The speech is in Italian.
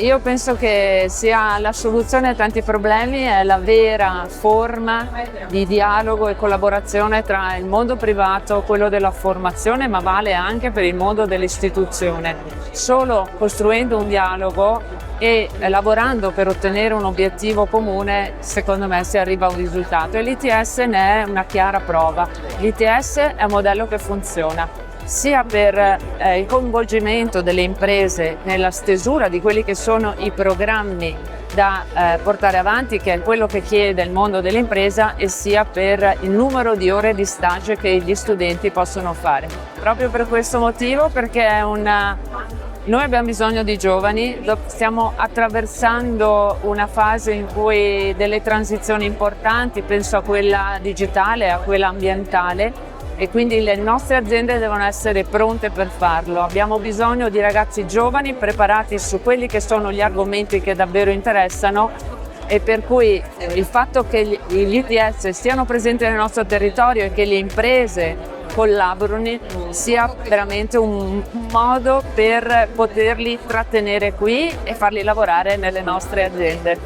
Io penso che sia la soluzione a tanti problemi, è la vera forma di dialogo e collaborazione tra il mondo privato, quello della formazione, ma vale anche per il mondo dell'istituzione. Solo costruendo un dialogo e lavorando per ottenere un obiettivo comune, secondo me si arriva a un risultato, e l'ITS ne è una chiara prova. L'ITS è un modello che funziona sia per il coinvolgimento delle imprese nella stesura di quelli che sono i programmi da portare avanti, che è quello che chiede il mondo dell'impresa, e sia per il numero di ore di stage che gli studenti possono fare. Proprio per questo motivo, perché noi abbiamo bisogno di giovani, stiamo attraversando una fase in cui delle transizioni importanti, penso a quella digitale, a quella ambientale, e quindi le nostre aziende devono essere pronte per farlo. Abbiamo bisogno di ragazzi giovani preparati su quelli che sono gli argomenti che davvero interessano, e per cui il fatto che gli ITS siano presenti nel nostro territorio e che le imprese collaborino sia veramente un modo per poterli trattenere qui e farli lavorare nelle nostre aziende.